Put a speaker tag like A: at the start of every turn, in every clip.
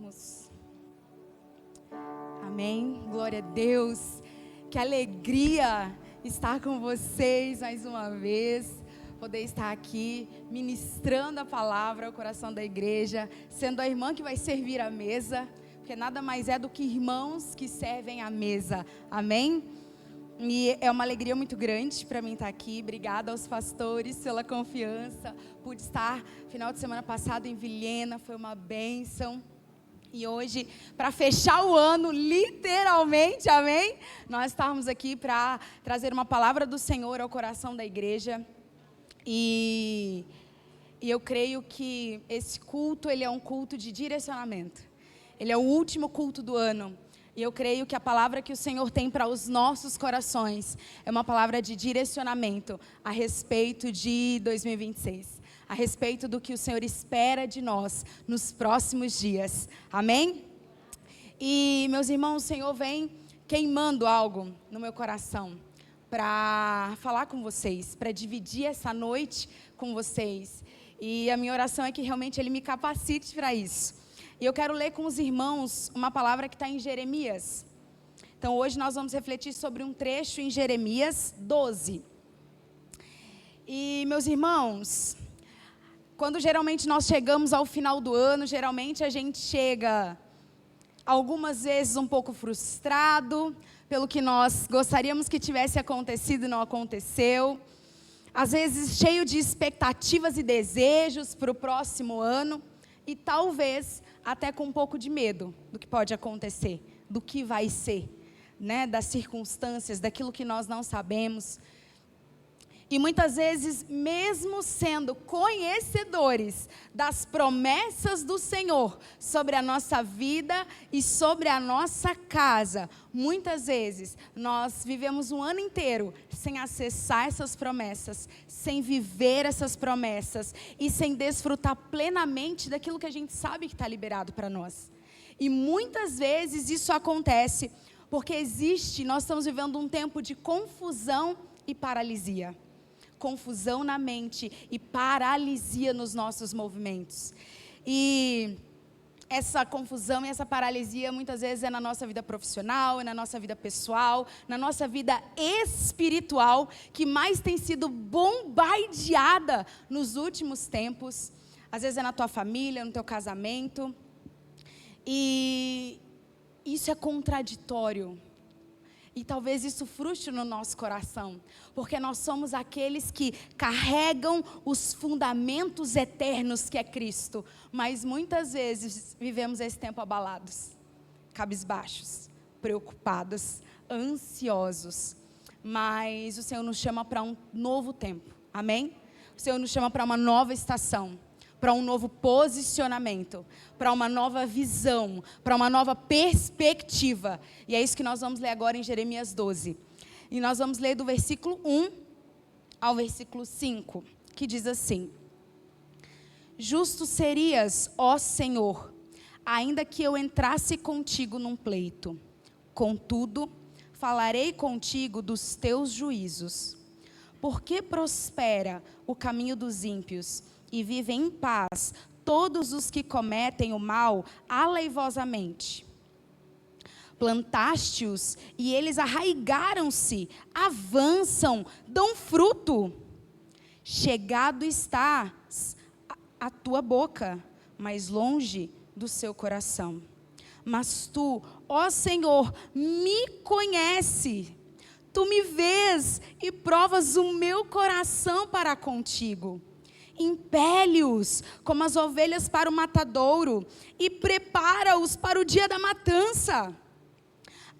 A: Vamos. Amém. Glória a Deus. Que alegria estar com vocês mais uma vez. Poder estar aqui ministrando a palavra ao coração da igreja, sendo a irmã que vai servir a mesa, porque nada mais é do que irmãos que servem a mesa. Amém? E é uma alegria muito grande para mim estar aqui. Obrigada aos pastores pela confiança. Pude estar final de semana passado em Vilhena, foi uma bênção. E hoje, para fechar o ano, literalmente, amém? Nós estamos aqui para trazer uma palavra do Senhor ao coração da igreja. E eu creio que esse culto, ele é um culto de direcionamento. Ele é o último culto do ano. E eu creio que a palavra que o Senhor tem para os nossos corações é uma palavra de direcionamento a respeito de 2026. A respeito do que o Senhor espera de nós nos próximos dias. Amém? E, meus irmãos, o Senhor vem queimando algo no meu coração para falar com vocês, para dividir essa noite com vocês. E a minha oração é que realmente Ele me capacite para isso. E eu quero ler com os irmãos uma palavra que está em Jeremias. Então, hoje nós vamos refletir sobre um trecho em Jeremias 12. E, meus irmãos, quando geralmente nós chegamos ao final do ano, geralmente a gente chega algumas vezes um pouco frustrado pelo que nós gostaríamos que tivesse acontecido e não aconteceu. Às vezes cheio de expectativas e desejos para o próximo ano. E talvez até com um pouco de medo do que pode acontecer, do que vai ser, né? Das circunstâncias, daquilo que nós não sabemos. E muitas vezes, mesmo sendo conhecedores das promessas do Senhor sobre a nossa vida e sobre a nossa casa, muitas vezes nós vivemos um ano inteiro sem acessar essas promessas, sem viver essas promessas e sem desfrutar plenamente daquilo que a gente sabe que está liberado para nós. E muitas vezes isso acontece porque nós estamos vivendo um tempo de confusão e paralisia. Confusão na mente e paralisia nos nossos movimentos. E essa confusão e essa paralisia muitas vezes é na nossa vida profissional, é na nossa vida pessoal, na nossa vida espiritual, que mais tem sido bombardeada nos últimos tempos. Às vezes é na tua família, no teu casamento. E isso é contraditório. E talvez isso frustre no nosso coração, porque nós somos aqueles que carregam os fundamentos eternos que é Cristo, mas muitas vezes vivemos esse tempo abalados, cabisbaixos, preocupados, ansiosos. Mas o Senhor nos chama para um novo tempo, amém? O Senhor nos chama para uma nova estação, para um novo posicionamento, para uma nova visão, para uma nova perspectiva. E é isso que nós vamos ler agora em Jeremias 12. E nós vamos ler do versículo 1 ao versículo 5, que diz assim: Justo serias, ó Senhor, ainda que eu entrasse contigo num pleito. Contudo, falarei contigo dos teus juízos. Porque prospera o caminho dos ímpios e vivem em paz todos os que cometem o mal aleivosamente. Plantaste-os e eles arraigaram-se, avançam, dão fruto. Chegado estás à tua boca, mas longe do seu coração. Mas tu, ó Senhor, me conheces. Tu me vês e provas o meu coração para contigo. Impele-os como as ovelhas para o matadouro e prepara-os para o dia da matança.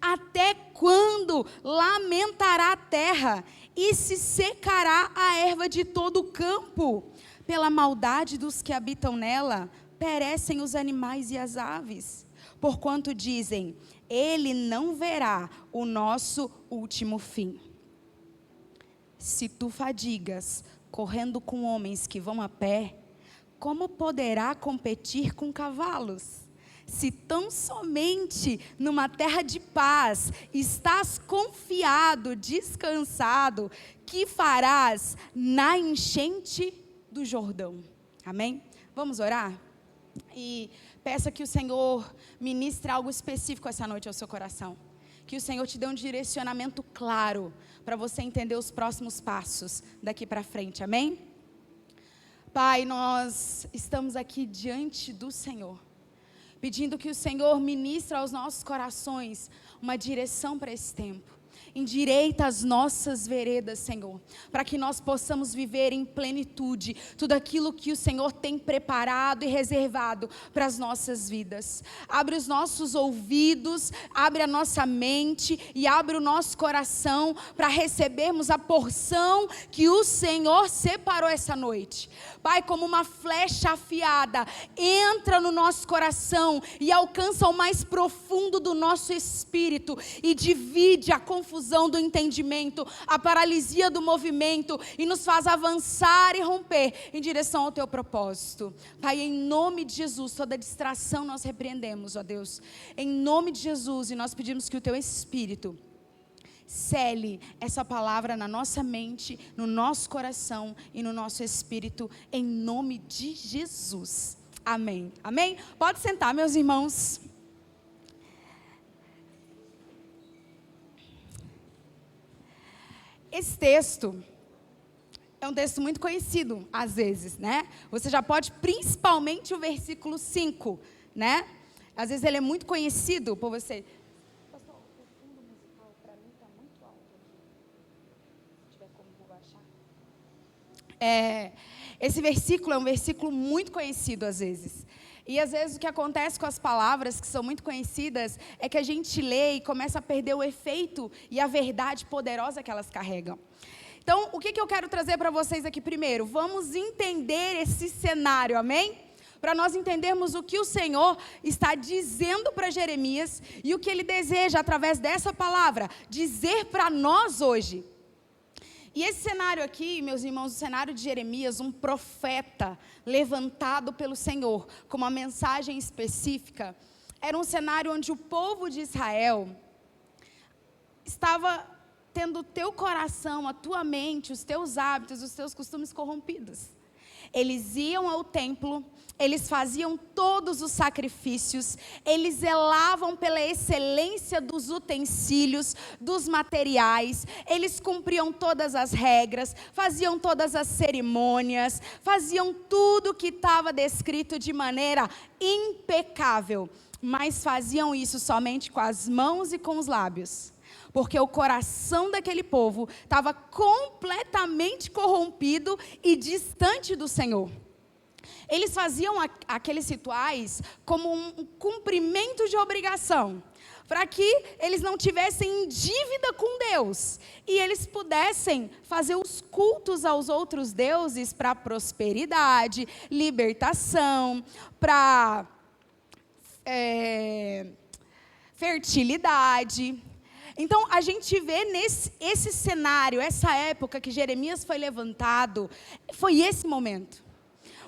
A: Até quando lamentará a terra e se secará a erva de todo o campo? Pela maldade dos que habitam nela, perecem os animais e as aves. Porquanto dizem, ele não verá o nosso último fim. Se tu fadigas correndo com homens que vão a pé, como poderá competir com cavalos? Se tão somente numa terra de paz estás confiado, descansado, que farás na enchente do Jordão? Amém? Vamos orar? E peça que o Senhor ministre algo específico essa noite ao seu coração. Que o Senhor te dê um direcionamento claro para você entender os próximos passos daqui para frente, amém? Pai, nós estamos aqui diante do Senhor, pedindo que o Senhor ministre aos nossos corações uma direção para esse tempo. Endireita as nossas veredas, Senhor, para que nós possamos viver em plenitude tudo aquilo que o Senhor tem preparado e reservado para as nossas vidas. Abre os nossos ouvidos, abre a nossa mente e abre o nosso coração para recebermos a porção que o Senhor separou essa noite. Pai, como uma flecha afiada, entra no nosso coração e alcança o mais profundo do nosso espírito e divide a confusão do entendimento, a paralisia do movimento e nos faz avançar e romper em direção ao teu propósito. Pai, em nome de Jesus, toda distração nós repreendemos, ó Deus, em nome de Jesus, e nós pedimos que o teu Espírito cele essa palavra na nossa mente, no nosso coração e no nosso espírito, em nome de Jesus, amém, amém? Pode sentar, meus irmãos. Esse texto é um texto muito conhecido, às vezes, né? Você já pode, principalmente o versículo 5, né? Às vezes ele é muito conhecido por você. Pastor, o fundo musical para mim está muito alto aqui. Se tiver como vou baixar. Esse versículo é um versículo muito conhecido, às vezes. E às vezes o que acontece com as palavras que são muito conhecidas é que a gente lê e começa a perder o efeito e a verdade poderosa que elas carregam. Então, o que eu quero trazer para vocês aqui primeiro? Vamos entender esse cenário, amém? Para nós entendermos o que o Senhor está dizendo para Jeremias e o que Ele deseja através dessa palavra dizer para nós hoje. E esse cenário aqui, meus irmãos, o cenário de Jeremias, um profeta levantado pelo Senhor com uma mensagem específica, era um cenário onde o povo de Israel estava tendo o teu coração, a tua mente, os teus hábitos, os teus costumes corrompidos. Eles iam ao templo, eles faziam todos os sacrifícios, eles zelavam pela excelência dos utensílios, dos materiais, eles cumpriam todas as regras, faziam todas as cerimônias, faziam tudo que estava descrito de maneira impecável, mas faziam isso somente com as mãos e com os lábios. Porque o coração daquele povo estava completamente corrompido e distante do Senhor. Eles faziam aqueles rituais como um cumprimento de obrigação, para que eles não tivessem dívida com Deus, e eles pudessem fazer os cultos aos outros deuses para prosperidade, libertação, para fertilidade. Então, a gente vê esse cenário, essa época que Jeremias foi levantado, foi esse momento.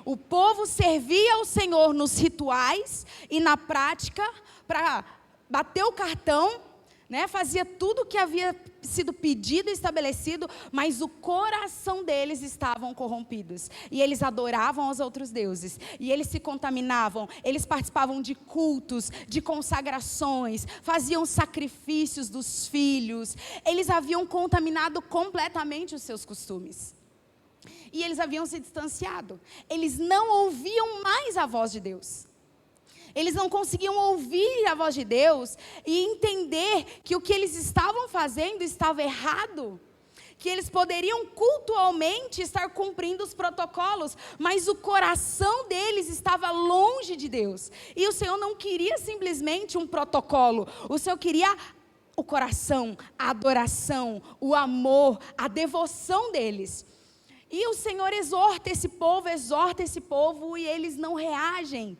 A: O povo servia ao Senhor nos rituais e na prática, para bater o cartão, né, fazia tudo o que havia sido pedido e estabelecido, mas o coração deles estavam corrompidos. E eles adoravam aos outros deuses. E eles se contaminavam, eles participavam de cultos, de consagrações, faziam sacrifícios dos filhos. Eles haviam contaminado completamente os seus costumes. E eles haviam se distanciado. Eles não ouviam mais a voz de Deus. Eles não conseguiam ouvir a voz de Deus e entender que o que eles estavam fazendo estava errado. Que eles poderiam cultualmente estar cumprindo os protocolos, mas o coração deles estava longe de Deus. E o Senhor não queria simplesmente um protocolo, o Senhor queria o coração, a adoração, o amor, a devoção deles. E o Senhor exorta esse povo e eles não reagem.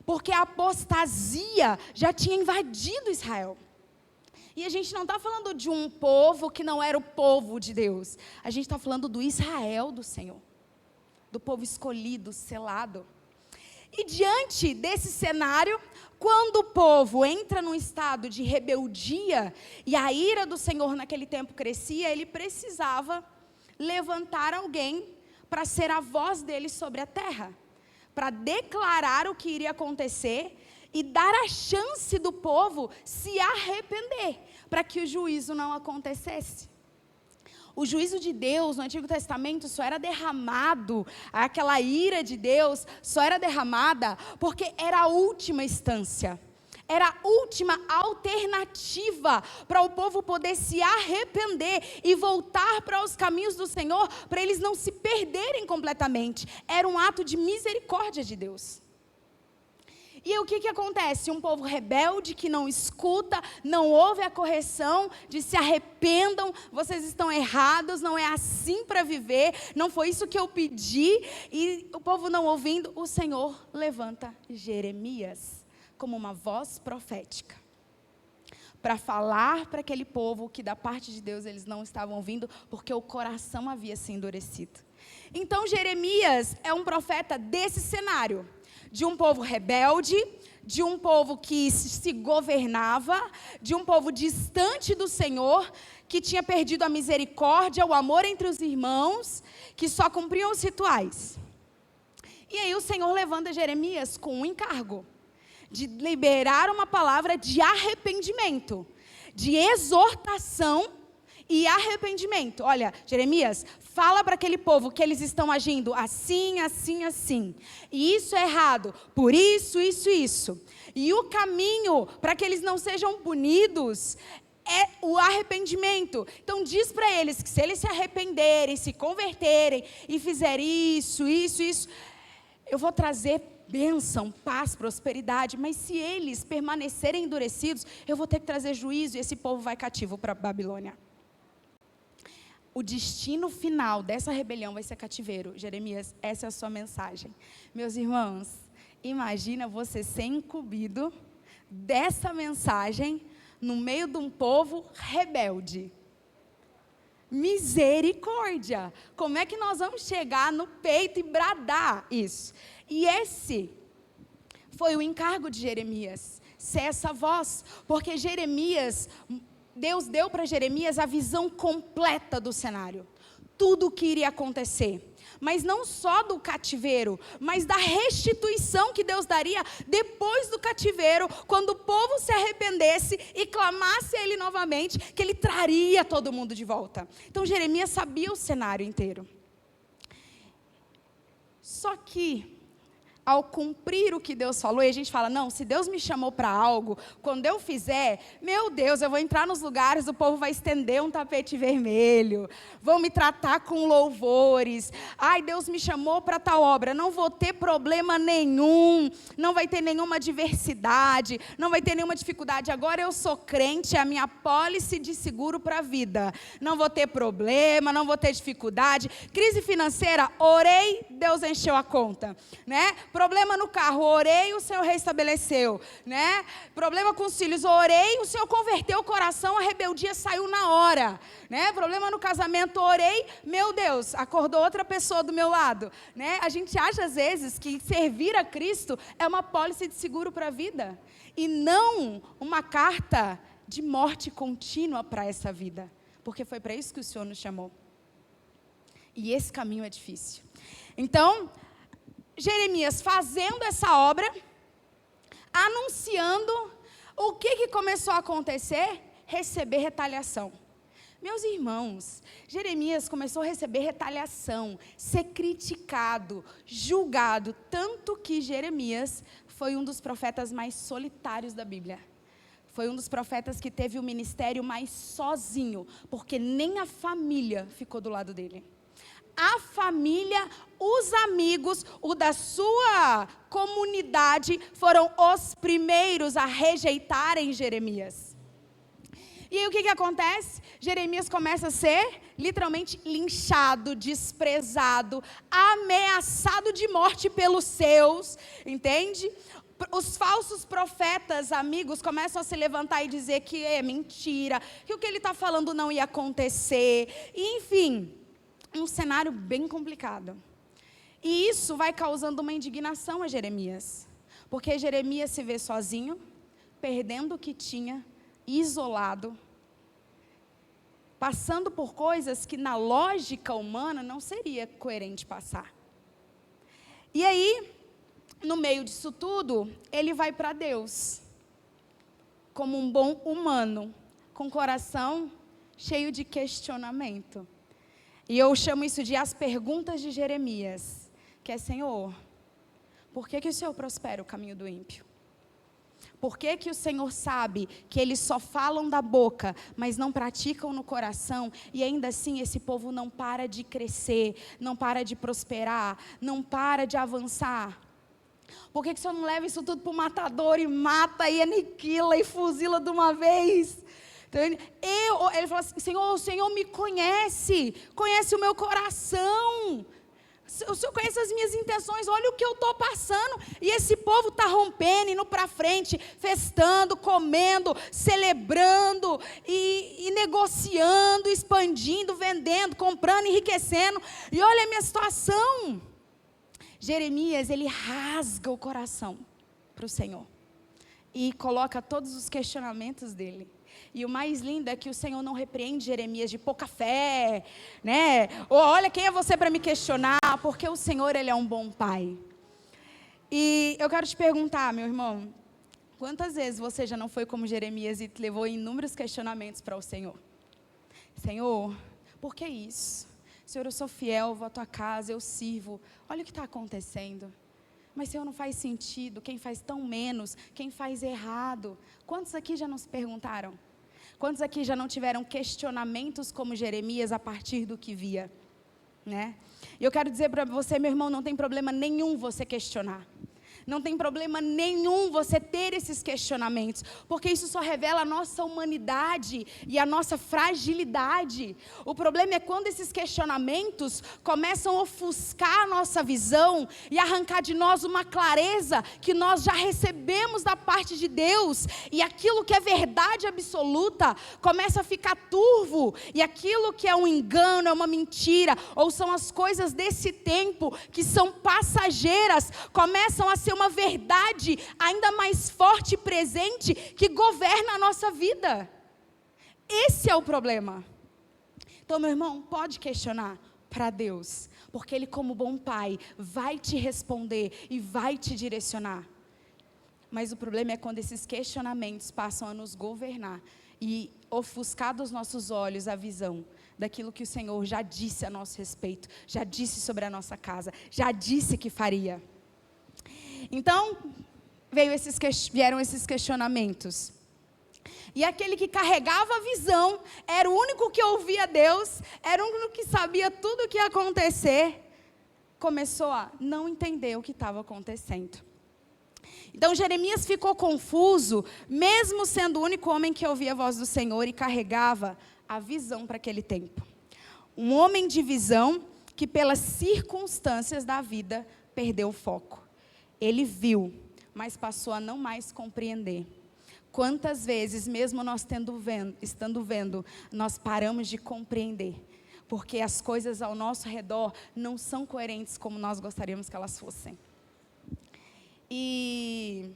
A: Porque a apostasia já tinha invadido Israel. E a gente não está falando de um povo que não era o povo de Deus. A gente está falando do Israel do Senhor. Do povo escolhido, selado. E diante desse cenário, quando o povo entra num estado de rebeldia, e a ira do Senhor naquele tempo crescia, ele precisava levantar alguém para ser a voz dele sobre a terra. para declarar o que iria acontecer e dar a chance do povo se arrepender, para que o juízo não acontecesse. O juízo de Deus no Antigo Testamento só era derramado, aquela ira de Deus só era derramada porque era a última instância. Era a última alternativa para o povo poder se arrepender e voltar para os caminhos do Senhor, para eles não se perderem completamente. Era um ato de misericórdia de Deus. E aí, o que acontece? Um povo rebelde que não escuta, não ouve a correção, de se arrependam, vocês estão errados, não é assim para viver, não foi isso que eu pedi. E o povo não ouvindo, o Senhor levanta Jeremias como uma voz profética, para falar para aquele povo que da parte de Deus eles não estavam ouvindo, porque o coração havia se endurecido. Então Jeremias é um profeta desse cenário, de um povo rebelde, de um povo que se governava, de um povo distante do Senhor, que tinha perdido a misericórdia, o amor entre os irmãos, que só cumpriam os rituais. E aí o Senhor levanta Jeremias com um encargo, de liberar uma palavra de arrependimento, de exortação e arrependimento. Olha, Jeremias, fala para aquele povo que eles estão agindo assim, assim, assim. E isso é errado, por isso, isso, isso. E o caminho para que eles não sejam punidos é o arrependimento. Então diz para eles que se eles se arrependerem, se converterem e fizerem isso, isso, isso, eu vou trazer bênção, paz, prosperidade. Mas se eles permanecerem endurecidos, eu vou ter que trazer juízo e esse povo vai cativo para a Babilônia. O destino final dessa rebelião vai ser cativeiro. Jeremias, essa é a sua mensagem. Meus irmãos, imagina você ser incumbido dessa mensagem no meio de um povo rebelde. Misericórdia! Como é que nós vamos chegar no peito e bradar isso? E esse foi o encargo de Jeremias, ser essa voz, porque Jeremias, Deus deu para Jeremias a visão completa do cenário, tudo o que iria acontecer, mas não só do cativeiro, mas da restituição que Deus daria depois do cativeiro, quando o povo se arrependesse e clamasse a Ele novamente, que Ele traria todo mundo de volta. Então Jeremias sabia o cenário inteiro. Só que, ao cumprir o que Deus falou, e a gente fala, não, se Deus me chamou para algo, quando eu fizer, meu Deus, eu vou entrar nos lugares, o povo vai estender um tapete vermelho, vão me tratar com louvores, ai, Deus me chamou para tal obra, não vou ter problema nenhum, não vai ter nenhuma adversidade, não vai ter nenhuma dificuldade, agora eu sou crente, é a minha pólice de seguro para a vida, não vou ter problema, não vou ter dificuldade, crise financeira, orei, Deus encheu a conta, né? Problema no carro, orei, o Senhor restabeleceu, né? Problema com os filhos, orei, o Senhor converteu o coração, a rebeldia saiu na hora, né? Problema no casamento, orei, meu Deus, acordou outra pessoa do meu lado, né? A gente acha às vezes que servir a Cristo é uma pólice de seguro para a vida e não uma carta de morte contínua para essa vida, porque foi para isso que o Senhor nos chamou. E esse caminho é difícil. Então, Jeremias fazendo essa obra, anunciando, o que começou a acontecer? Receber retaliação. Meus irmãos, Jeremias começou a receber retaliação, ser criticado, julgado, tanto que Jeremias foi um dos profetas mais solitários da Bíblia. Foi um dos profetas que teve o ministério mais sozinho, porque nem a família ficou do lado dele. A família, os amigos, o da sua comunidade foram os primeiros a rejeitarem Jeremias. E aí o que acontece? Jeremias começa a ser literalmente linchado, desprezado, ameaçado de morte pelos seus, entende? Os falsos profetas, amigos, começam a se levantar e dizer que é mentira, que o que ele está falando não ia acontecer, e, enfim, um cenário bem complicado. E isso vai causando uma indignação a Jeremias, porque Jeremias se vê sozinho, perdendo o que tinha, isolado, passando por coisas que na lógica humana não seria coerente passar. E aí, no meio disso tudo, ele vai para Deus, como um bom humano, com o coração cheio de questionamento. E eu chamo isso de as perguntas de Jeremias, que é: Senhor, por que o Senhor prospera o caminho do ímpio? Por que o Senhor sabe que eles só falam da boca, mas não praticam no coração, e ainda assim esse povo não para de crescer, não para de prosperar, não para de avançar? Por que o Senhor não leva isso tudo para o matador e mata e aniquila e fuzila de uma vez? Então, ele falou assim: Senhor, o Senhor me conhece o meu coração. O Senhor conhece as minhas intenções, olha o que eu estou passando. E esse povo está rompendo, indo para frente, festando, comendo, celebrando, e negociando, expandindo, vendendo, comprando, enriquecendo. E olha a minha situação. Jeremias, ele rasga o coração para o Senhor. E coloca todos os questionamentos dele. E o mais lindo é que o Senhor não repreende Jeremias de pouca fé, né? Ou olha, quem é você para me questionar? Porque o Senhor, ele é um bom pai. E eu quero te perguntar, meu irmão, quantas vezes você já não foi como Jeremias e levou inúmeros questionamentos para o Senhor? Senhor, por que isso? Senhor, eu sou fiel, vou à tua casa, eu sirvo. Olha o que está acontecendo. Mas, Senhor, não faz sentido. Quem faz tão menos? Quem faz errado? Quantos aqui já não se perguntaram? Quantos aqui já não tiveram questionamentos como Jeremias a partir do que via? Né? E eu quero dizer para você, meu irmão, não tem problema nenhum você questionar. Não tem problema nenhum você ter esses questionamentos, porque isso só revela a nossa humanidade e a nossa fragilidade. O problema é quando esses questionamentos começam a ofuscar a nossa visão e arrancar de nós uma clareza que nós já recebemos da parte de Deus, e aquilo que é verdade absoluta começa a ficar turvo, e aquilo que é um engano, é uma mentira, ou são as coisas desse tempo que são passageiras, começam a ser uma verdade ainda mais forte e presente que governa a nossa vida. Esse é o problema. Então, meu irmão, pode questionar para Deus, porque Ele, como bom pai, vai te responder e vai te direcionar. Mas o problema é quando esses questionamentos passam a nos governar e ofuscar dos nossos olhos a visão daquilo que o Senhor já disse a nosso respeito, já disse sobre a nossa casa, já disse que faria. Então, vieram esses questionamentos. E aquele que carregava a visão, era o único que ouvia Deus, era o único que sabia tudo o que ia acontecer, começou a não entender o que estava acontecendo. Então Jeremias ficou confuso, mesmo sendo o único homem que ouvia a voz do Senhor e carregava a visão para aquele tempo. Um homem de visão que pelas circunstâncias da vida perdeu o foco. Ele viu, mas passou a não mais compreender. Quantas vezes, mesmo nós estando vendo, nós paramos de compreender, porque as coisas ao nosso redor não são coerentes como nós gostaríamos que elas fossem. E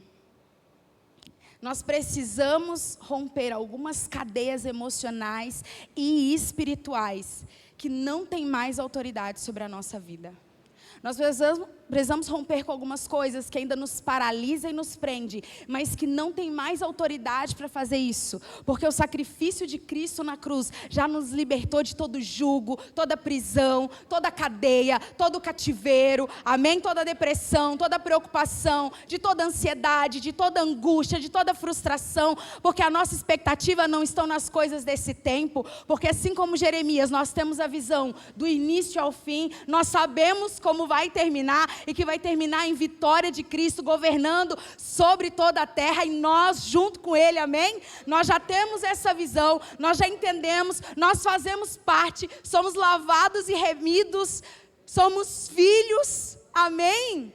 A: nós precisamos romper algumas cadeias emocionais e espirituais que não têm mais autoridade sobre a nossa vida. Nós precisamos romper com algumas coisas que ainda nos paralisam e nos prende, mas que não tem mais autoridade para fazer isso, porque o sacrifício de Cristo na cruz já nos libertou de todo jugo, toda prisão, toda cadeia, todo cativeiro, amém? Toda depressão, toda preocupação, de toda ansiedade, de toda angústia, de toda frustração, porque a nossa expectativa não está nas coisas desse tempo, porque assim como Jeremias, nós temos a visão do início ao fim, nós sabemos como vai terminar, e que vai terminar em vitória de Cristo, governando sobre toda a terra, e nós junto com Ele, amém? Nós já temos essa visão, nós já entendemos, nós fazemos parte, somos lavados e remidos, somos filhos, amém?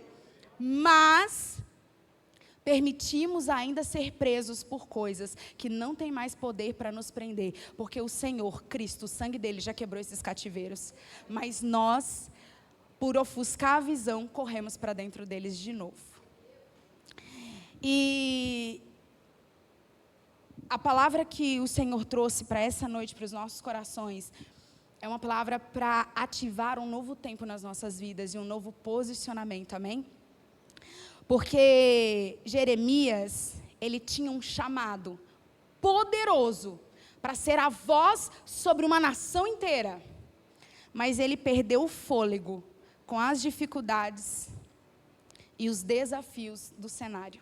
A: Mas permitimos ainda ser presos por coisas que não tem mais poder para nos prender, porque o Senhor, Cristo, o sangue dele já quebrou esses cativeiros, mas nós, por ofuscar a visão, corremos para dentro deles de novo. E a palavra que o Senhor trouxe para essa noite, para os nossos corações, é uma palavra para ativar um novo tempo nas nossas vidas e um novo posicionamento, amém? Porque Jeremias, ele tinha um chamado poderoso para ser a voz sobre uma nação inteira. Mas ele perdeu o fôlego com as dificuldades e os desafios do cenário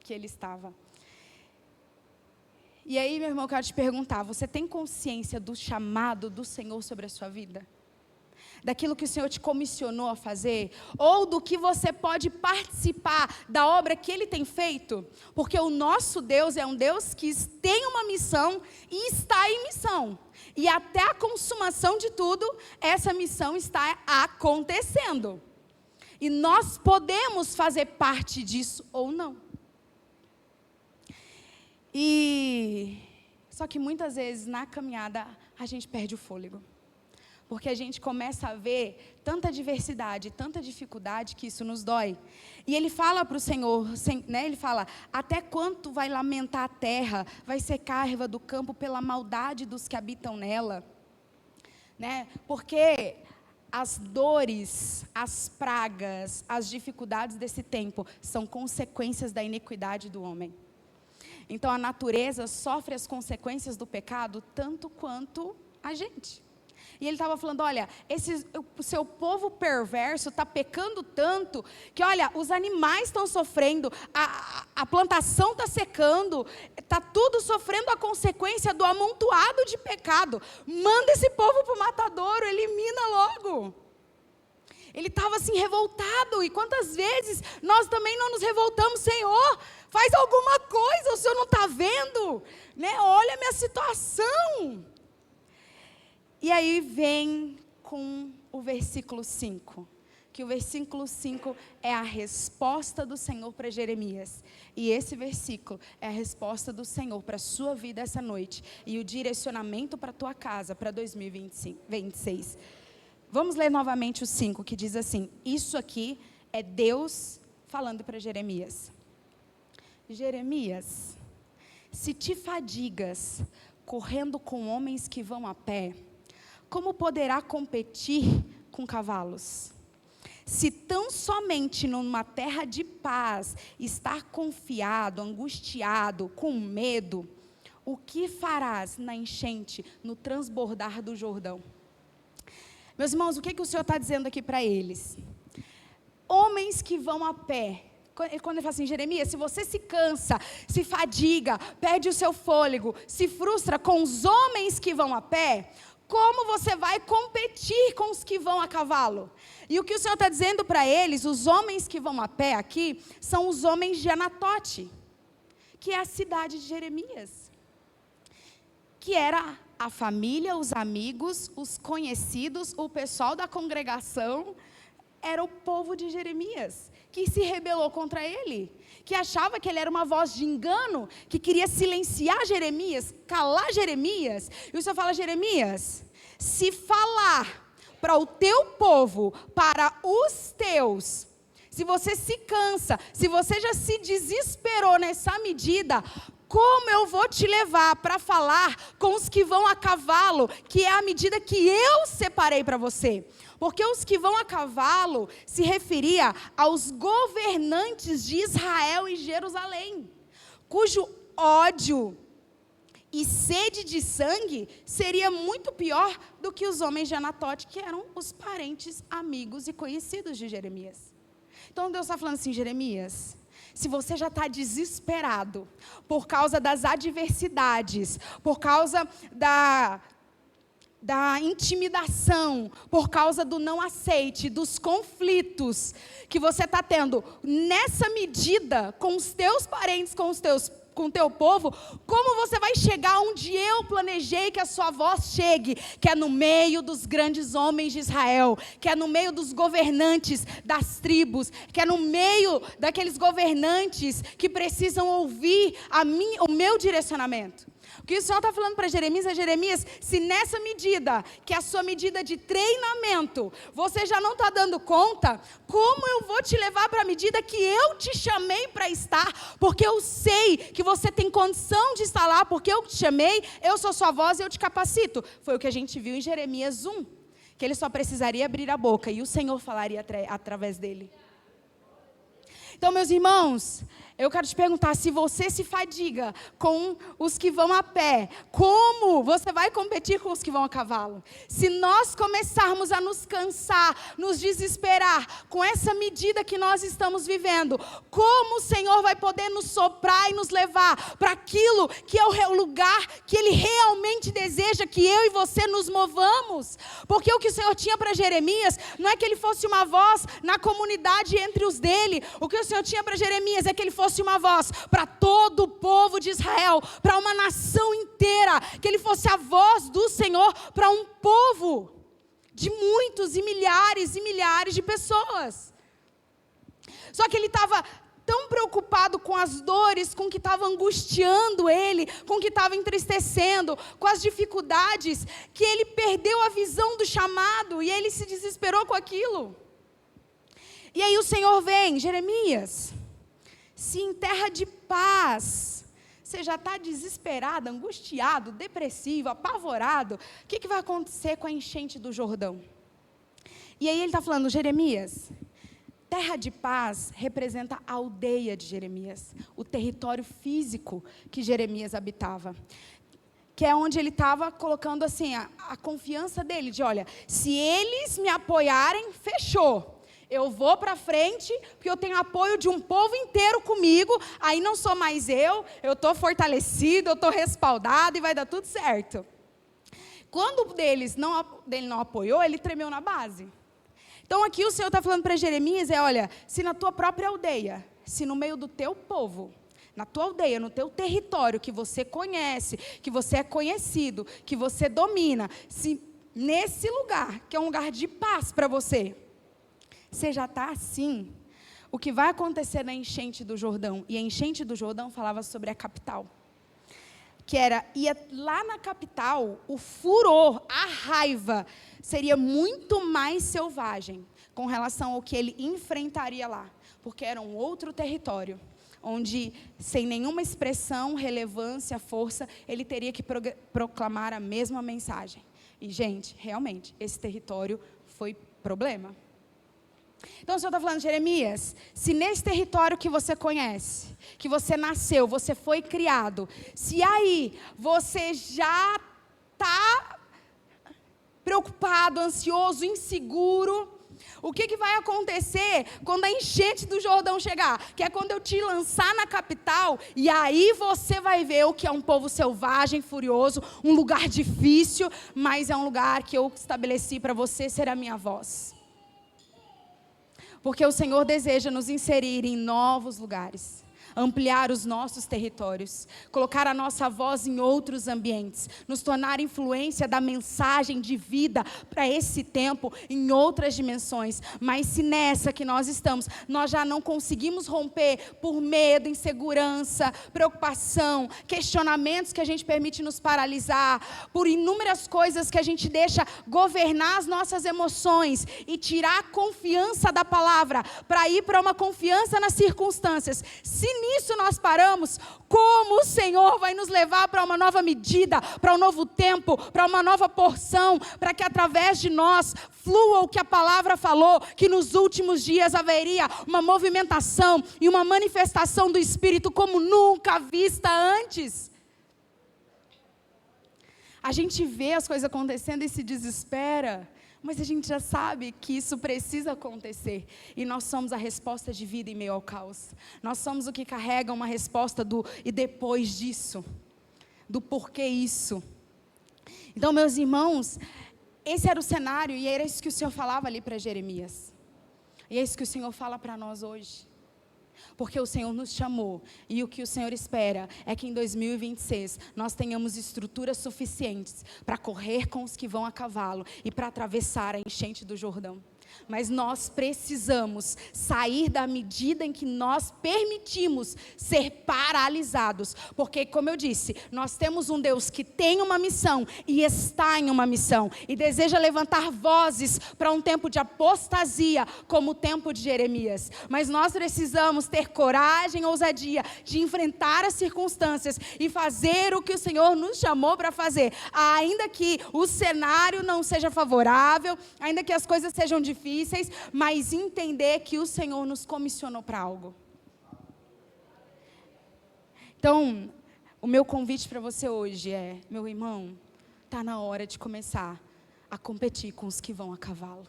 A: que ele estava. E aí, meu irmão, eu quero te perguntar, você tem consciência do chamado do Senhor sobre a sua vida? Daquilo que o Senhor te comissionou a fazer? Ou do que você pode participar da obra que Ele tem feito? Porque o nosso Deus é um Deus que tem uma missão e está em missão. E até a consumação de tudo, essa missão está acontecendo. E nós podemos fazer parte disso ou não. Só que muitas vezes na caminhada a gente perde o fôlego. Porque a gente começa a ver tanta diversidade, tanta dificuldade que isso nos dói. E ele fala para o Senhor, né, ele fala, até quanto vai lamentar a terra, vai secar a erva do campo pela maldade dos que habitam nela. Né? Porque as dores, as pragas, as dificuldades desse tempo são consequências da iniquidade do homem. Então a natureza sofre as consequências do pecado tanto quanto a gente. E ele estava falando, olha, o seu povo perverso está pecando tanto, que olha, os animais estão sofrendo, a plantação está secando, está tudo sofrendo a consequência do amontoado de pecado. Manda esse povo para o matadouro, elimina logo. Ele estava assim revoltado, e quantas vezes nós também não nos revoltamos, Senhor, faz alguma coisa, o Senhor não está vendo, né? Olha a minha situação. E aí vem com o versículo 5, que o versículo 5 é a resposta do Senhor para Jeremias. E esse versículo é a resposta do Senhor para a sua vida essa noite, e o direcionamento para a tua casa, para 2026. Vamos ler novamente o 5, que diz assim, isso aqui é Deus falando para Jeremias. Jeremias, se te fadigas correndo com homens que vão a pé, como poderá competir com cavalos? Se tão somente numa terra de paz, estar confiado, angustiado, com medo, o que farás na enchente, no transbordar do Jordão? Meus irmãos, o que o Senhor está dizendo aqui para eles? Homens que vão a pé. Quando ele fala assim, Jeremias, se você se cansa, se fadiga, perde o seu fôlego, se frustra com os homens que vão a pé, como você vai competir com os que vão a cavalo? E o que o Senhor está dizendo para eles, os homens que vão a pé aqui, são os homens de Anatote, que é a cidade de Jeremias, que era a família, os amigos, os conhecidos, o pessoal da congregação, era o povo de Jeremias, que se rebelou contra ele, que achava que ele era uma voz de engano, que queria silenciar Jeremias, calar Jeremias. E o Senhor fala, Jeremias, se falar para o teu povo, para os teus, se você se cansa, se você já se desesperou nessa medida, como eu vou te levar para falar com os que vão a cavalo, que é a medida que eu separei para você? Porque os que vão a cavalo se referia aos governantes de Israel e Jerusalém, cujo ódio e sede de sangue seria muito pior do que os homens de Anatote, que eram os parentes, amigos e conhecidos de Jeremias. Então Deus está falando assim, Jeremias, se você já está desesperado por causa das adversidades, por causa da intimidação, por causa do não aceite, dos conflitos que você está tendo nessa medida com os teus parentes, com o teu povo, como você vai chegar onde eu planejei que a sua voz chegue, que é no meio dos grandes homens de Israel, que é no meio dos governantes das tribos, que é no meio daqueles governantes que precisam ouvir o meu direcionamento. O que o Senhor está falando para Jeremias é, Jeremias, se nessa medida, que é a sua medida de treinamento, você já não está dando conta, como eu vou te levar para a medida que eu te chamei para estar? Porque eu sei que você tem condição de estar lá, porque eu te chamei, eu sou sua voz e eu te capacito. Foi o que a gente viu em Jeremias 1, que ele só precisaria abrir a boca e o Senhor falaria através dele. Então, meus irmãos, eu quero te perguntar, se você se fadiga com os que vão a pé, como você vai competir com os que vão a cavalo? Se nós começarmos a nos cansar, nos desesperar com essa medida que nós estamos vivendo, como o Senhor vai poder nos soprar e nos levar para aquilo que é o lugar que Ele realmente deseja que eu e você nos movamos? Porque o que o Senhor tinha para Jeremias, não é que ele fosse uma voz na comunidade entre os dele. O que o Senhor tinha para Jeremias é que ele fosse uma voz para todo o povo de Israel, para uma nação inteira, que ele fosse a voz do Senhor para um povo de muitos e milhares de pessoas. Só que ele estava tão preocupado com as dores, com o que estava angustiando ele, com o que estava entristecendo, com as dificuldades, que ele perdeu a visão do chamado e ele se desesperou com aquilo. E aí o Senhor vem, Jeremias, se em terra de paz você já está desesperado, angustiado, depressivo, apavorado, o que vai acontecer com a enchente do Jordão? E aí ele está falando, Jeremias, terra de paz representa a aldeia de Jeremias, o território físico que Jeremias habitava, que é onde ele estava colocando assim a confiança dele, de olha, se eles me apoiarem, fechou. Eu vou para frente, porque eu tenho apoio de um povo inteiro comigo, aí não sou mais eu estou fortalecido, eu estou respaldado e vai dar tudo certo. Quando dele não apoiou, ele tremeu na base. Então aqui o Senhor está falando para Jeremias, olha, se na tua própria aldeia, se no meio do teu povo, na tua aldeia, no teu território que você conhece, que você é conhecido, que você domina, se nesse lugar, que é um lugar de paz para você já está assim, o que vai acontecer na enchente do Jordão, e a enchente do Jordão falava sobre a capital, ia lá na capital, o furor, a raiva, seria muito mais selvagem, com relação ao que ele enfrentaria lá, porque era um outro território, onde, sem nenhuma expressão, relevância, força, ele teria que proclamar a mesma mensagem, e gente, realmente, esse território foi problema. Então o Senhor está falando, Jeremias, se nesse território que você conhece, que você nasceu, você foi criado, se aí você já está preocupado, ansioso, inseguro, o que vai acontecer quando a enchente do Jordão chegar? Que é quando eu te lançar na capital, e aí você vai ver o que é um povo selvagem, furioso, um lugar difícil, mas é um lugar que eu estabeleci para você ser a minha voz. Porque o Senhor deseja nos inserir em novos lugares, ampliar os nossos territórios, colocar a nossa voz em outros ambientes, nos tornar influência da mensagem de vida para esse tempo em outras dimensões. Mas se nessa que nós estamos, nós já não conseguimos romper por medo, insegurança, preocupação, questionamentos que a gente permite nos paralisar, por inúmeras coisas que a gente deixa governar as nossas emoções e tirar a confiança da palavra para ir para uma confiança nas circunstâncias. Se nisso nós paramos, como o Senhor vai nos levar para uma nova medida, para um novo tempo, para uma nova porção, para que através de nós flua o que a palavra falou, que nos últimos dias haveria uma movimentação e uma manifestação do Espírito como nunca vista antes. A gente vê as coisas acontecendo e se desespera, mas a gente já sabe que isso precisa acontecer. E nós somos a resposta de vida em meio ao caos. Nós somos o que carrega uma resposta do e depois disso. Do porquê isso. Então, meus irmãos, esse era o cenário e era isso que o Senhor falava ali para Jeremias. E é isso que o Senhor fala para nós hoje. Porque o Senhor nos chamou, e o que o Senhor espera é que em 2026 nós tenhamos estruturas suficientes para correr com os que vão a cavalo e para atravessar a enchente do Jordão. Mas nós precisamos sair da medida em que nós permitimos ser paralisados. Porque, como eu disse, nós temos um Deus que tem uma missão e está em uma missão. E deseja levantar vozes para um tempo de apostasia, como o tempo de Jeremias. Mas nós precisamos ter coragem e ousadia de enfrentar as circunstâncias e fazer o que o Senhor nos chamou para fazer. Ainda que o cenário não seja favorável, ainda que as coisas sejam difíceis, mas entender que o Senhor nos comissionou para algo. Então, o meu convite para você hoje é, meu irmão, está na hora de começar a competir com os que vão a cavalo.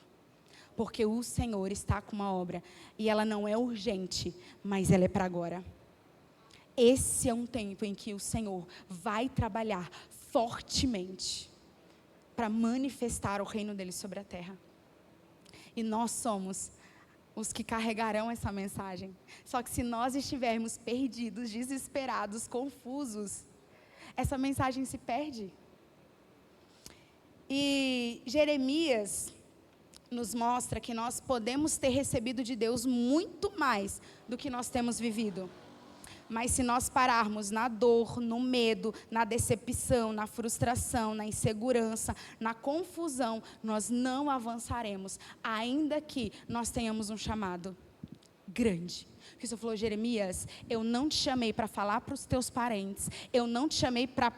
A: Porque o Senhor está com uma obra e ela não é urgente, mas ela é para agora. Esse é um tempo em que o Senhor vai trabalhar fortemente para manifestar o reino dele sobre a terra. E nós somos os que carregarão essa mensagem. Só que se nós estivermos perdidos, desesperados, confusos, essa mensagem se perde. E Jeremias nos mostra que nós podemos ter recebido de Deus muito mais do que nós temos vivido. Mas se nós pararmos na dor, no medo, na decepção, na frustração, na insegurança, na confusão, nós não avançaremos, ainda que nós tenhamos um chamado grande. Porque o Senhor falou, Jeremias, eu não te chamei para falar para os teus parentes, eu não te chamei para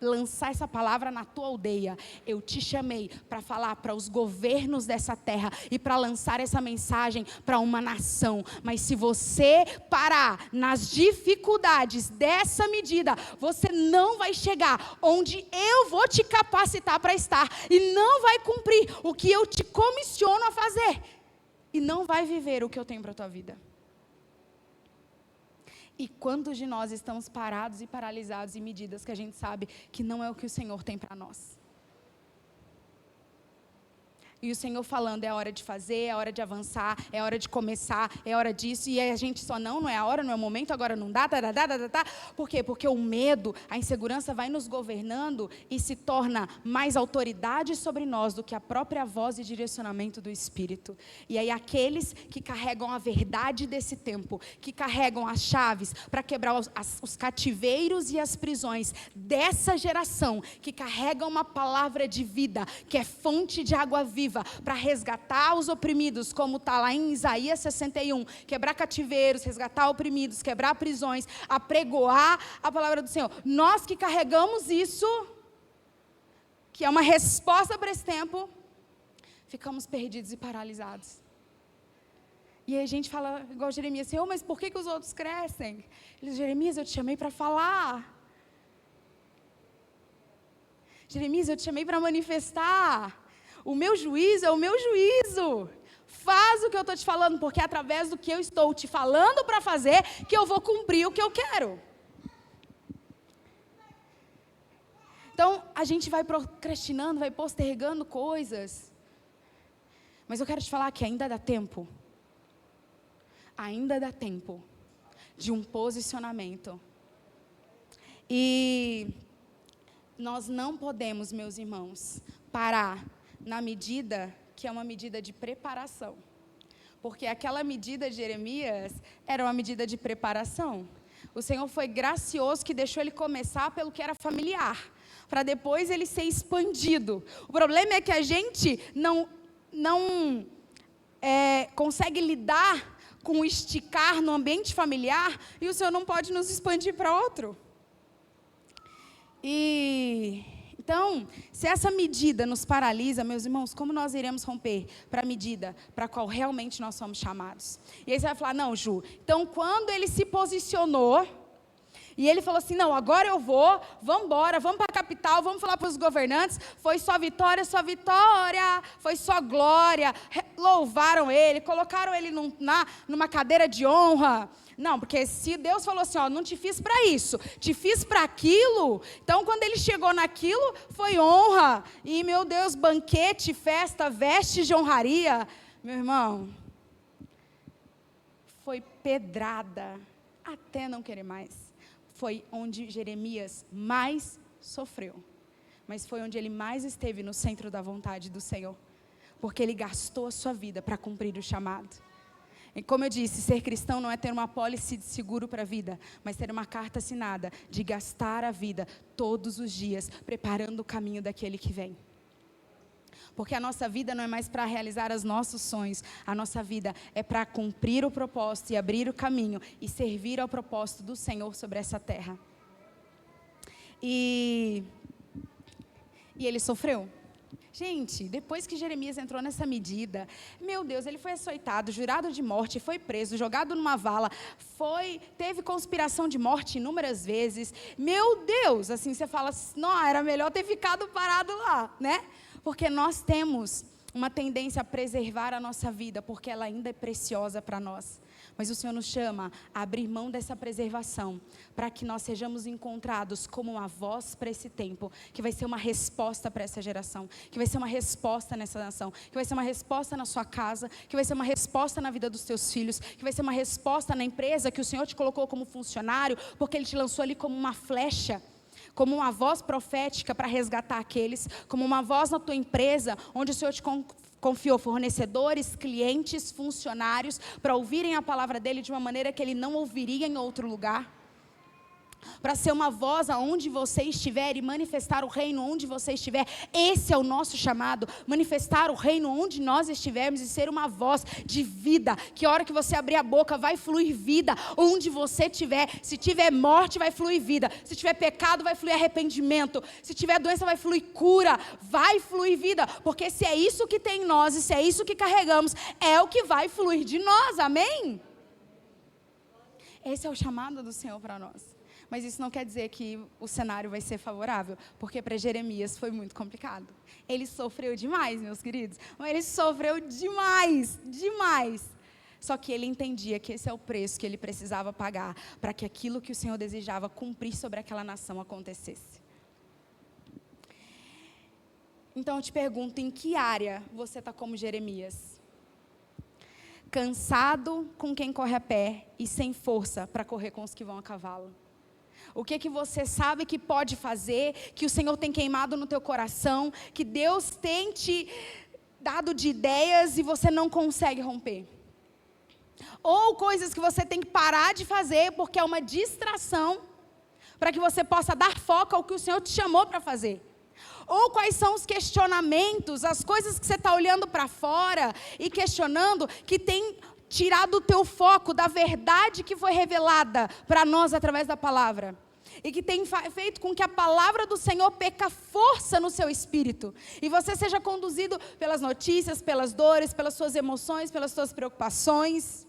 A: lançar essa palavra na tua aldeia, eu te chamei para falar para os governos dessa terra e para lançar essa mensagem para uma nação. Mas se você parar nas dificuldades dessa medida, você não vai chegar onde eu vou te capacitar para estar e não vai cumprir o que eu te comissiono a fazer e não vai viver o que eu tenho para a tua vida. E quantos de nós estamos parados e paralisados em medidas que a gente sabe que não é o que o Senhor tem para nós? E o Senhor falando, é hora de fazer, é hora de avançar, é hora de começar, é hora disso. E a gente só, não é a hora, não é o momento, agora não dá. Por quê? Porque o medo, a insegurança vai nos governando e se torna mais autoridade sobre nós do que a própria voz e direcionamento do Espírito. E aí aqueles que carregam a verdade desse tempo, que carregam as chaves para quebrar os cativeiros e as prisões dessa geração, que carregam uma palavra de vida, que é fonte de água viva, para resgatar os oprimidos, como está lá em Isaías 61, quebrar cativeiros, resgatar oprimidos, quebrar prisões, apregoar a palavra do Senhor. Nós que carregamos isso, que é uma resposta para esse tempo, ficamos perdidos e paralisados. E aí a gente fala, igual Jeremias, Senhor, mas por que os outros crescem? Ele diz, Jeremias, eu te chamei para falar. Jeremias, eu te chamei para manifestar. O meu juízo é o meu juízo. Faz o que eu estou te falando, porque é através do que eu estou te falando para fazer que eu vou cumprir o que eu quero. Então, a gente vai procrastinando, vai postergando coisas. Mas eu quero te falar que ainda dá tempo. Ainda dá tempo de um posicionamento. E nós não podemos, meus irmãos, parar na medida que é uma medida de preparação. Porque aquela medida de Jeremias era uma medida de preparação. O Senhor foi gracioso que deixou ele começar pelo que era familiar, para depois ele ser expandido. O problema é que a gente não consegue lidar com o esticar no ambiente familiar e o Senhor não pode nos expandir para outro. Então, se essa medida nos paralisa, meus irmãos, como nós iremos romper para a medida para a qual realmente nós somos chamados? E aí você vai falar, não, Ju, então quando ele se posicionou, e ele falou assim, não, agora eu vou, vamos embora, vamos para a capital, vamos falar para os governantes, foi só vitória, foi só glória, louvaram ele, colocaram ele numa cadeira de honra. Não, porque se Deus falou assim, ó, não te fiz para isso, te fiz para aquilo, então quando ele chegou naquilo, foi honra, e meu Deus, banquete, festa, vestes de honraria, meu irmão, foi pedrada, até não querer mais. Foi onde Jeremias mais sofreu, mas foi onde ele mais esteve no centro da vontade do Senhor, porque ele gastou a sua vida para cumprir o chamado. E como eu disse, ser cristão não é ter uma apólice de seguro para a vida, mas ter uma carta assinada de gastar a vida todos os dias, preparando o caminho daquele que vem. Porque a nossa vida não é mais para realizar os nossos sonhos, a nossa vida é para cumprir o propósito e abrir o caminho e servir ao propósito do Senhor sobre essa terra. E ele sofreu. Gente, depois que Jeremias entrou nessa medida, meu Deus, ele foi açoitado, jurado de morte, foi preso, jogado numa vala, teve conspiração de morte inúmeras vezes. Meu Deus, assim você fala, não, era melhor ter ficado parado lá, né? Porque nós temos uma tendência a preservar a nossa vida, porque ela ainda é preciosa para nós. Mas o Senhor nos chama a abrir mão dessa preservação, para que nós sejamos encontrados como uma voz para esse tempo, que vai ser uma resposta para essa geração, que vai ser uma resposta nessa nação, que vai ser uma resposta na sua casa, que vai ser uma resposta na vida dos teus filhos, que vai ser uma resposta na empresa que o Senhor te colocou como funcionário, porque Ele te lançou ali como uma flecha, como uma voz profética para resgatar aqueles, como uma voz na tua empresa, onde o Senhor te confiou fornecedores, clientes, funcionários, para ouvirem a palavra dEle de uma maneira que Ele não ouviria em outro lugar. Para ser uma voz aonde você estiver e manifestar o reino onde você estiver. Esse é o nosso chamado, manifestar o reino onde nós estivermos e ser uma voz de vida, que a hora que você abrir a boca vai fluir vida, onde você estiver. Se tiver morte vai fluir vida, se tiver pecado vai fluir arrependimento, se tiver doença vai fluir cura, vai fluir vida, porque se é isso que tem em nós e se é isso que carregamos, é o que vai fluir de nós, amém? Esse é o chamado do Senhor para nós. Mas isso não quer dizer que o cenário vai ser favorável, porque para Jeremias foi muito complicado. Ele sofreu demais, meus queridos. Ele sofreu demais, demais. Só que ele entendia que esse é o preço que ele precisava pagar para que aquilo que o Senhor desejava cumprir sobre aquela nação acontecesse. Então eu te pergunto, em que área você está como Jeremias? Cansado com quem corre a pé e sem força para correr com os que vão a cavalo? O que você sabe que pode fazer, que o Senhor tem queimado no teu coração, que Deus tem te dado de ideias e você não consegue romper? Ou coisas que você tem que parar de fazer porque é uma distração, para que você possa dar foco ao que o Senhor te chamou para fazer? Ou quais são os questionamentos, as coisas que você está olhando para fora e questionando, que tem tirado o teu foco da verdade que foi revelada para nós através da palavra, e que tem feito com que a palavra do Senhor perca força no seu espírito, e você seja conduzido pelas notícias, pelas dores, pelas suas emoções, pelas suas preocupações?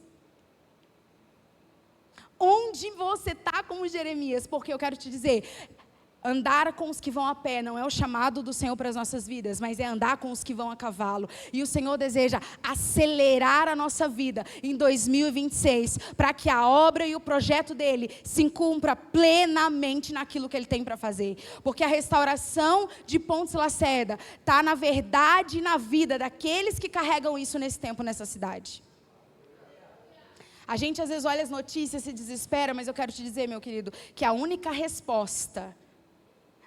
A: Onde você está como Jeremias? Porque eu quero te dizer, andar com os que vão a pé não é o chamado do Senhor para as nossas vidas, mas é andar com os que vão a cavalo. E o Senhor deseja acelerar a nossa vida em 2026, para que a obra e o projeto dEle se cumpra plenamente naquilo que Ele tem para fazer. Porque a restauração de Pontes Lacerda está na verdade e na vida daqueles que carregam isso nesse tempo, nessa cidade. A gente às vezes olha as notícias e se desespera, mas eu quero te dizer, meu querido, que a única resposta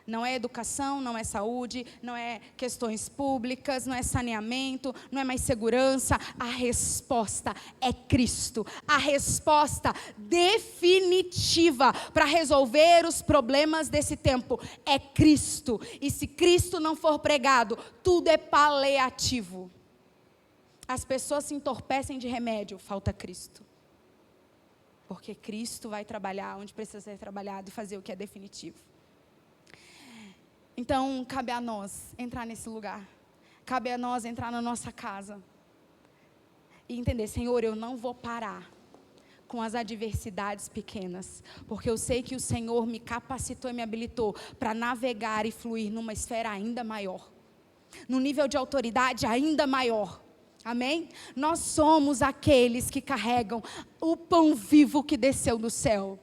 A: não é educação, não é saúde, não é questões públicas, não é saneamento, não é mais segurança. A resposta é Cristo. A resposta definitiva para resolver os problemas desse tempo é Cristo. E se Cristo não for pregado, tudo é paliativo. As pessoas se entorpecem de remédio, falta Cristo. Porque Cristo vai trabalhar onde precisa ser trabalhado e fazer o que é definitivo. Então, cabe a nós entrar nesse lugar. Cabe a nós entrar na nossa casa. E entender, Senhor, eu não vou parar com as adversidades pequenas. Porque eu sei que o Senhor me capacitou e me habilitou para navegar e fluir numa esfera ainda maior. Num nível de autoridade ainda maior. Amém? Nós somos aqueles que carregam o pão vivo que desceu do céu.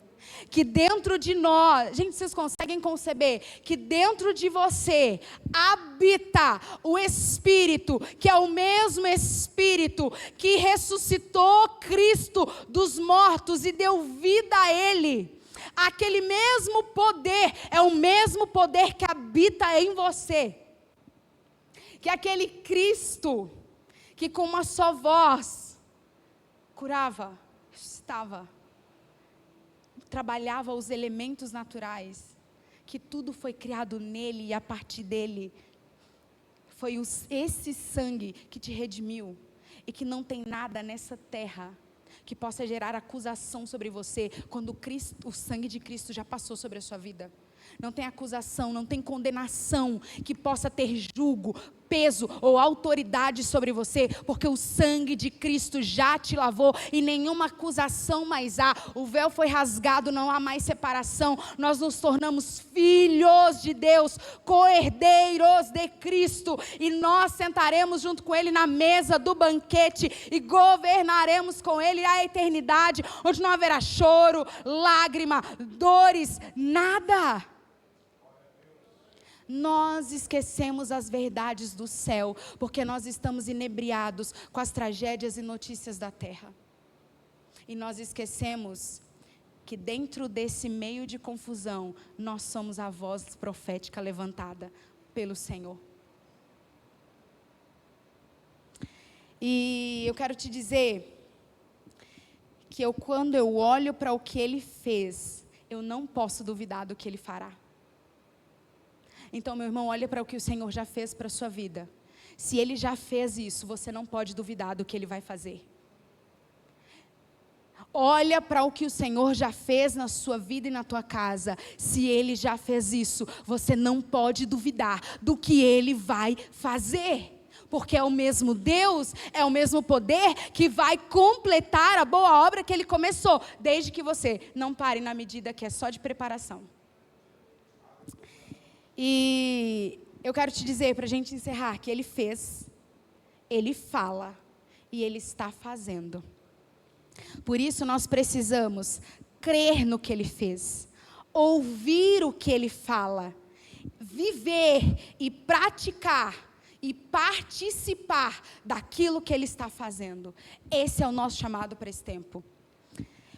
A: Que dentro de nós, gente, vocês conseguem conceber que dentro de você habita o Espírito, que é o mesmo Espírito que ressuscitou Cristo dos mortos e deu vida a Ele. Aquele mesmo poder é o mesmo poder que habita em você. Que aquele Cristo que com uma só voz curava, ressuscitava, trabalhava os elementos naturais, que tudo foi criado nele e a partir dele. Foi esse sangue que te redimiu, e que não tem nada nessa terra que possa gerar acusação sobre você, quando o sangue de Cristo já passou sobre a sua vida. Não tem acusação, não tem condenação que possa ter jugo peso ou autoridade sobre você, porque o sangue de Cristo já te lavou e nenhuma acusação mais há. O véu foi rasgado, não há mais separação. Nós nos tornamos filhos de Deus, co-herdeiros de Cristo, e nós sentaremos junto com Ele na mesa do banquete e governaremos com Ele a eternidade, onde não haverá choro, lágrima, dores, nada. Nós esquecemos as verdades do céu, porque nós estamos inebriados com as tragédias e notícias da terra. E nós esquecemos que dentro desse meio de confusão, nós somos a voz profética levantada pelo Senhor. E eu quero te dizer que quando eu olho para o que Ele fez, eu não posso duvidar do que Ele fará. Então, meu irmão, olha para o que o Senhor já fez para a sua vida. Se Ele já fez isso, você não pode duvidar do que Ele vai fazer. Olha para o que o Senhor já fez na sua vida e na tua casa. Se Ele já fez isso, você não pode duvidar do que Ele vai fazer. Porque é o mesmo Deus, é o mesmo poder que vai completar a boa obra que Ele começou. Desde que você não pare na medida que é só de preparação. E eu quero te dizer, para a gente encerrar, que Ele fez, Ele fala e Ele está fazendo. Por isso nós precisamos crer no que Ele fez, ouvir o que Ele fala, viver e praticar e participar daquilo que Ele está fazendo. Esse é o nosso chamado para esse tempo.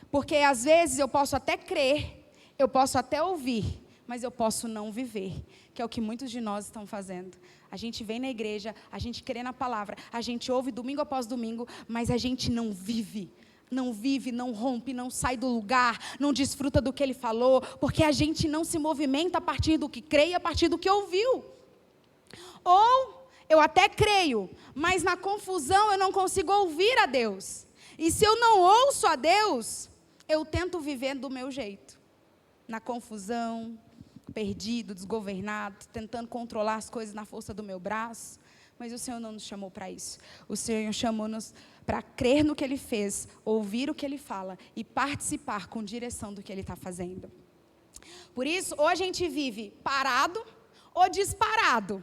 A: Porque às vezes eu posso até crer, eu posso até ouvir, mas eu posso não viver, que é o que muitos de nós estão fazendo. A gente vem na igreja, a gente crê na palavra, a gente ouve domingo após domingo, mas a gente não vive, não rompe, não sai do lugar, não desfruta do que Ele falou, porque a gente não se movimenta a partir do que crê e a partir do que ouviu. Ou eu até creio, mas na confusão eu não consigo ouvir a Deus. E se eu não ouço a Deus, eu tento viver do meu jeito, na confusão, perdido, desgovernado, tentando controlar as coisas na força do meu braço, mas o Senhor não nos chamou para isso. O Senhor chamou-nos para crer no que Ele fez, ouvir o que Ele fala e participar com direção do que Ele está fazendo. Por isso, ou a gente vive parado ou disparado.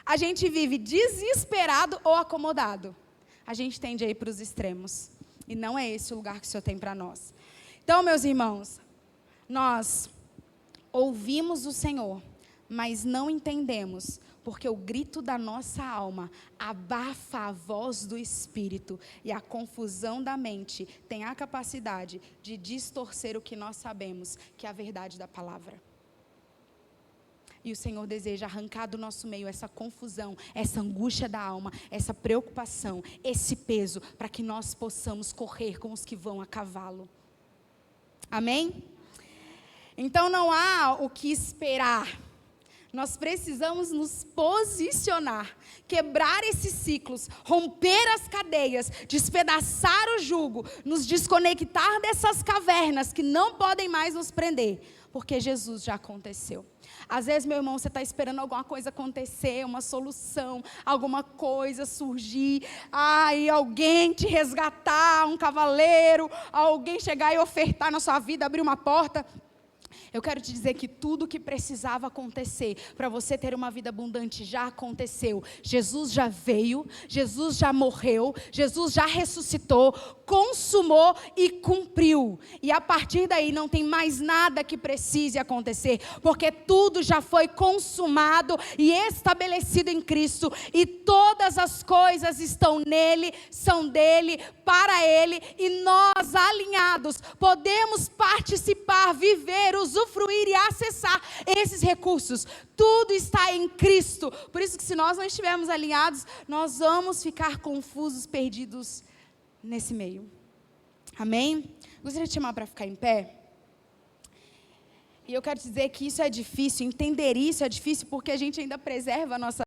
A: A gente vive desesperado ou acomodado. A gente tende a ir para os extremos. E não é esse o lugar que o Senhor tem para nós. Então, meus irmãos, nós ouvimos o Senhor, mas não entendemos, porque o grito da nossa alma abafa a voz do Espírito, e a confusão da mente tem a capacidade de distorcer o que nós sabemos, que é a verdade da palavra. E o Senhor deseja arrancar do nosso meio essa confusão, essa angústia da alma, essa preocupação, esse peso, para que nós possamos correr com os que vão a cavalo. Amém? Então não há o que esperar. Nós precisamos nos posicionar, quebrar esses ciclos, romper as cadeias, despedaçar o jugo, nos desconectar dessas cavernas que não podem mais nos prender, porque Jesus já aconteceu. Às vezes, meu irmão, você está esperando alguma coisa acontecer, uma solução, alguma coisa surgir, alguém te resgatar, um cavaleiro, alguém chegar e ofertar na sua vida, abrir uma porta. Eu quero te dizer que tudo o que precisava acontecer para você ter uma vida abundante já aconteceu. Jesus já veio, Jesus já morreu, Jesus já ressuscitou, consumou e cumpriu. E a partir daí não tem mais nada que precise acontecer, porque tudo já foi consumado e estabelecido em Cristo, e todas as coisas estão nele, são dele, para ele, e nós alinhados podemos participar, viver, usufruir e acessar esses recursos. Tudo está em Cristo. Por isso que se nós não estivermos alinhados, nós vamos ficar confusos, perdidos nesse meio. Amém? Gostaria de te chamar para ficar em pé. E eu quero te dizer que isso é difícil, entender isso é difícil, porque a gente ainda preserva a nossa